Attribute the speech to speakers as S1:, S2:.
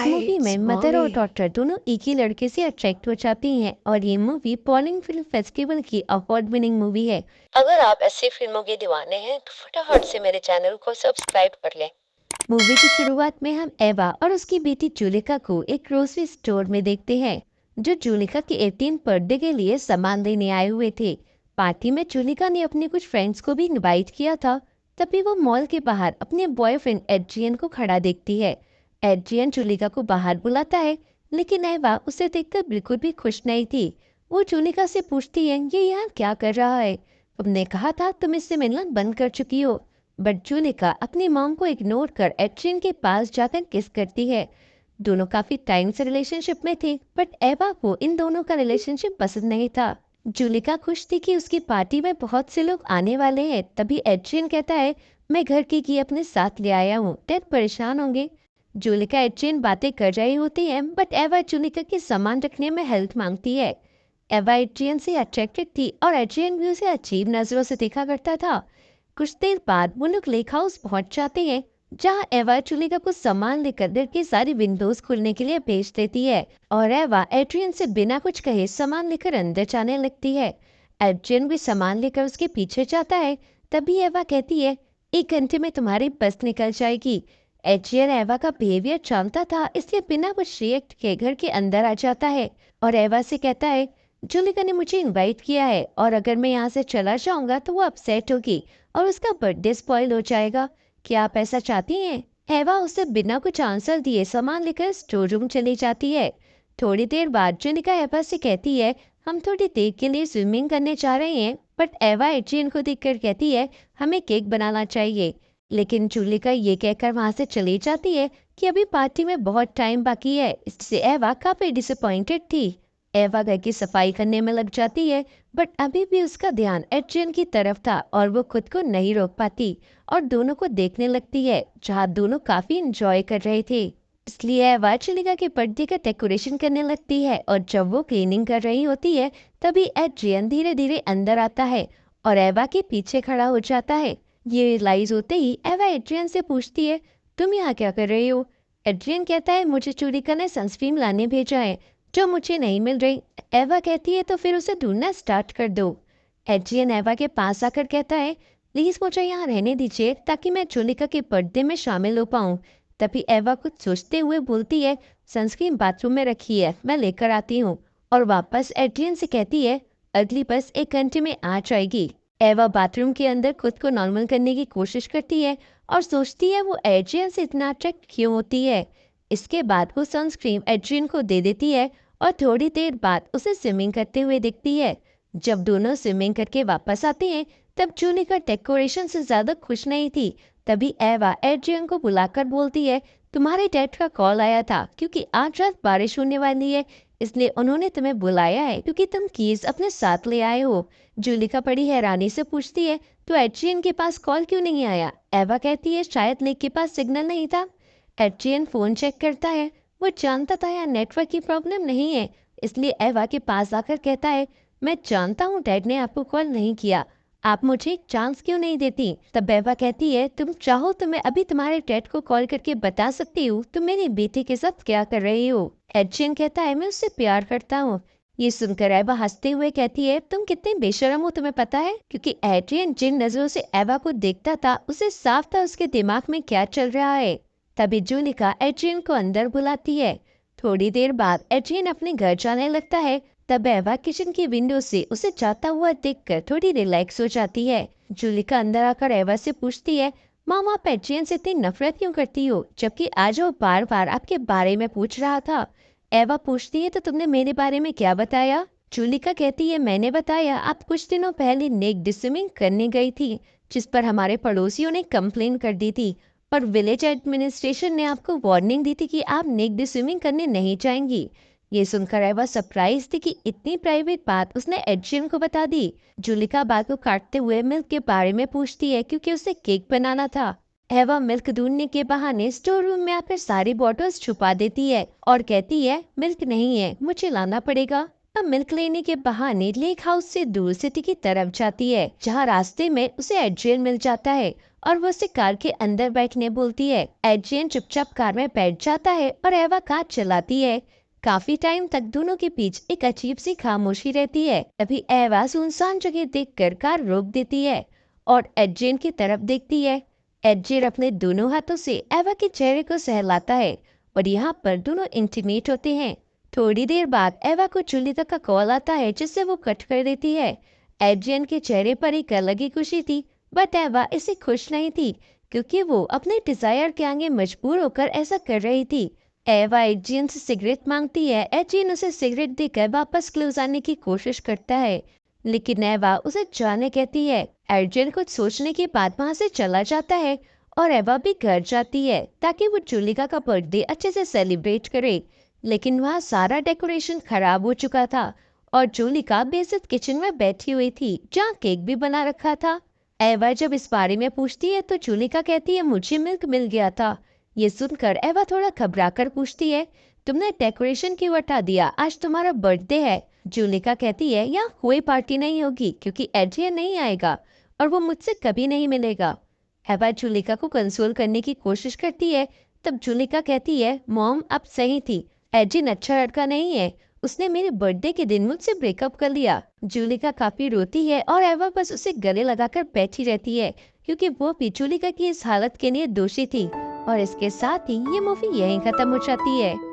S1: इस मूवी में मदर और डॉटर दोनों एक ही लड़के से अट्रैक्ट हो जाती हैं और ये मूवी पोलिंग फिल्म फेस्टिवल की अवार्ड विनिंग मूवी है। अगर आप ऐसी फिल्मों के दीवाने हैं तो फटाफट से मेरे चैनल को सब्सक्राइब कर लें। मूवी की शुरुआत में हम एवा और उसकी बेटी जूलिका को एक ग्रोसरी स्टोर में देखते हैं, जो जूलिका के 18 बर्थडे के लिए सामान लेने आए हुए थे। पार्टी में जूलिका ने अपने कुछ फ्रेंड्स को भी इनवाइट किया था। तभी वो मॉल के बाहर अपने बॉयफ्रेंड एड्रियन को खड़ा देखती है। एड्रियन जूलिका को बाहर बुलाता है, लेकिन एवा उसे देखकर बिल्कुल भी खुश नहीं थी। वो जूलिका से पूछती है, ये यहाँ क्या कर रहा है? तुमने कहा था तुम इससे मिलना बंद कर चुकी हो। बट जूलिका अपनी मॉम को इग्नोर कर एड्रियन के पास जाकर किस करती है। दोनों काफी टाइम से रिलेशनशिप में थे, बट एवा को इन दोनों का रिलेशनशिप पसंद नहीं था। जूलिका खुश थी कि उसकी पार्टी में बहुत से लोग आने वाले हैं। तभी एड्रियन कहता है, मैं घर की घी अपने साथ ले आया हूँ, डैड परेशान होंगे। जूलिका एड्रियन बातें कर रही होती है, बट एवा जूलिका के सामान रखने में हेल्प मांगती है। एवा एड्रियन से अट्रैक्टेड थी और एड्रियन भी उसे अजीब नजरों से देखा करता था। कुछ देर बाद वो लोग लेक हाउस पहुंच जाते हैं, जहां एवा जूलिका को सामान लेकर घर की सारी विंडोज खोलने के लिए भेज देती है और एवा एड्रियन से बिना कुछ कहे सामान लेकर अंदर जाने लगती है। एड्रियन भी सामान लेकर उसके पीछे जाता है। तभी एवा कहती है, 1 घंटे में तुम्हारी बस निकल जाएगी। एड्रियन एवा का बिहेवियर जानता था, इसलिए बिना कुछ रिएक्ट के घर के अंदर आ जाता है और एवा से कहता है, जूलिका ने मुझे इनवाइट किया है और अगर मैं यहाँ से चला जाऊंगा तो वो अपसेट होगी और उसका बर्थडे स्पॉइल हो जाएगा। क्या आप ऐसा चाहती हैं? एवा उसे बिना कुछ आंसर दिए सामान लेकर स्टोर रूम चली जाती है। थोड़ी देर बाद जूलिका एवा से कहती है, हम थोड़ी देर के लिए स्विमिंग करने जा रहे हैं। बट एवा एड्रियन को देखकर कहती है, हमें केक बनाना चाहिए। लेकिन जूलिका ये कहकर वहां से चली जाती है कि अभी पार्टी में बहुत टाइम बाकी है। इससे एवा काफी डिसअपॉइंटेड थी। एवा घर की सफाई करने में लग जाती है, बट अभी भी उसका ध्यान एड्रियन की तरफ था और वो खुद को नहीं रोक पाती और दोनों को देखने लगती है, जहाँ दोनों काफी इंजॉय कर रहे थे। इसलिए एवा जूलिका के बर्थडे का डेकोरेशन करने लगती है और जब वो क्लीनिंग कर रही होती है, तभी एड्रियन धीरे धीरे अंदर आता है और एवा के पीछे खड़ा हो जाता है। ये रियलाइज होते ही एवा एड्रियन से पूछती है, तुम यहाँ क्या कर रही हो? एड्रियन कहता है, मुझे जूलिका ने सनस्क्रीन लाने भेजा है, जो मुझे नहीं मिल रही। एवा कहती है, तो फिर उसे ढूंढना स्टार्ट कर दो। एड्रियन एवा के पास आकर कहता है, प्लीज मुझे यहाँ रहने दीजिए ताकि मैं जूलिका के बर्थडे में शामिल हो पाऊँ। तभी एवा कुछ सोचते हुए बोलती है, सनस्क्रीन बाथरूम में रखी है, मैं लेकर आती हूँ। और वापस एड्रियन से कहती है, अगली बस 1 घंटे में आ जाएगी। एवा बाथरूम के अंदर खुद को नॉर्मल करने की कोशिश करती है और सोचती है वो एड्रियन से इतना अट्रैक्ट क्यों होती है। इसके बाद वो सनस्क्रीन एड्रियन को दे देती है और थोड़ी देर बाद उसे स्विमिंग करते हुए दिखती है। जब दोनों स्विमिंग करके वापस आते हैं, तब जूलिका डेकोरेशन से ज्यादा खुश नहीं थी। तभी एवा एड्रियन को बुलाकर बोलती है, तुम्हारे डैड का कॉल आया था क्योंकि आज रात बारिश होने वाली है, इसलिए उन्होंने तुम्हें बुलाया है क्योंकि तुम कीज अपने साथ ले आए हो। जूलिका बड़ी हैरानी से पूछती है, तो एड्रियन के पास कॉल क्यों नहीं आया? एवा कहती है, शायद लेक के पास सिग्नल नहीं था। एड्रियन फोन चेक करता है, वो जानता था यहाँ नेटवर्क की प्रॉब्लम नहीं है, इसलिए एवा के पास आकर कहता है, मैं जानता हूँ डैड ने आपको कॉल नहीं किया, आप मुझे एक चांस क्यों नहीं देती? तब एवा कहती है, तुम चाहो तो मैं अभी तुम्हारे डैड को कॉल करके बता सकती हूँ तुम मेरी बेटी के साथ क्या कर रही हो। एड्रियन कहता है, मैं उससे प्यार करता हूँ। ये सुनकर एवा हंसते हुए कहती है, तुम कितने बेशरम हो तुम्हें पता है? क्योंकि एड्रियन जिन नजरों से एवा को देखता था, उसे साफ था उसके दिमाग में क्या चल रहा है। तभी जूलिका एड्रियन को अंदर बुलाती है। थोड़ी देर बाद एड्रियन अपने घर जाने लगता है। तब एवा किचन की विंडो से उसे जाता हुआ देखकर थोड़ी रिलैक्स हो जाती है। जूलिका अंदर आकर एवा से पूछती है, माम आप एड्रियन से इतनी नफरत क्यों करती हो, जबकि आज वो बार बार आपके बारे में पूछ रहा था? एवा पूछती है, तो तुमने मेरे बारे में क्या बताया? जूलिका कहती है, मैंने बताया आप कुछ दिनों पहले नेक स्विमिंग करने गई थी, जिस पर हमारे पड़ोसियों ने कंप्लेन कर दी थी और विलेज एडमिनिस्ट्रेशन ने आपको वार्निंग दी थी कि आप नेक स्विमिंग करने नहीं जाएंगी। ये सुनकर एवा सरप्राइज थी कि इतनी प्राइवेट बात उसने एड्रियन को बता दी। जूलिका बात को काटते हुए मिल्क के बारे में पूछती है क्योंकि उसे केक बनाना था। एवा मिल्क ढूंढने के बहाने स्टोर रूम में आकर सारी बॉटल्स छुपा देती है और कहती है, मिल्क नहीं है, मुझे लाना पड़ेगा। अब मिल्क लेने के बहाने लेक हाउस से दूर सिटी की तरफ जाती है, जहाँ रास्ते में उसे एड्रियन मिल जाता है और वो उसे कार के अंदर बैठने बोलती है। एड्रियन चुपचाप कार में बैठ जाता है और एवा कार चलाती है। काफी टाइम तक दोनों के बीच एक अजीब सी खामोशी रहती है। तभी एवा सुनसान जगह देखकर कार रोक देती है और एड्रियन की तरफ देखती है। एड्रियन अपने दोनों हाथों से एवा के चेहरे को सहलाता है और यहाँ पर दोनों इंटीमेट होते हैं। थोड़ी देर बाद एवा को जूलिका का कॉल आता है जिससे वो कट कर देती है। एड्रियन के चेहरे पर एक अलग ही खुशी थी, बट एवा इसे खुश नहीं थी क्योंकि वो अपने डिजायर के आगे मजबूर होकर ऐसा कर रही थी। एवा एड्रियन से सिगरेट मांगती है। एड्रियन उसे सिगरेट देकर वापस क्लोज आने की कोशिश करता है, लेकिन एवा उसे जाने कहती है। एड्रियन कुछ सोचने के बाद वहां से चला जाता है और एवा भी घर जाती है ताकि वो जूलिका का बर्थडे अच्छे से सेलिब्रेट करे। लेकिन वहाँ सारा डेकोरेशन खराब हो चुका था और जूलिका बेइज्जत किचन में बैठी हुई थी जहाँ केक भी बना रखा था। एवा जब इस बारे में पूछती है तो जूलिका कहती है मुझे मिल्क मिल गया था। ये सुनकर एवा थोड़ा घबरा कर पूछती है तुमने डेकोरेशन क्यों हटा दिया, आज तुम्हारा बर्थडे है। जूलिका कहती है यहाँ कोई पार्टी नहीं होगी क्योंकि एड्रियन नहीं आएगा और वो मुझसे कभी नहीं मिलेगा। एवा जूलिका को कंसोल करने की कोशिश करती है। तब जूलिका कहती है मॉम अब सही थी, एड्रियन अच्छा लड़का नहीं है, उसने मेरे बर्थडे के दिन मुझसे ब्रेकअप कर लिया। जूलिका काफी रोती है और एवा बस उसे गले लगाकर बैठी रहती है क्योंकि वो भी जूलिका की इस हालत के लिए दोषी थी। और इसके साथ ही ये मूवी यहीं खत्म हो जाती है।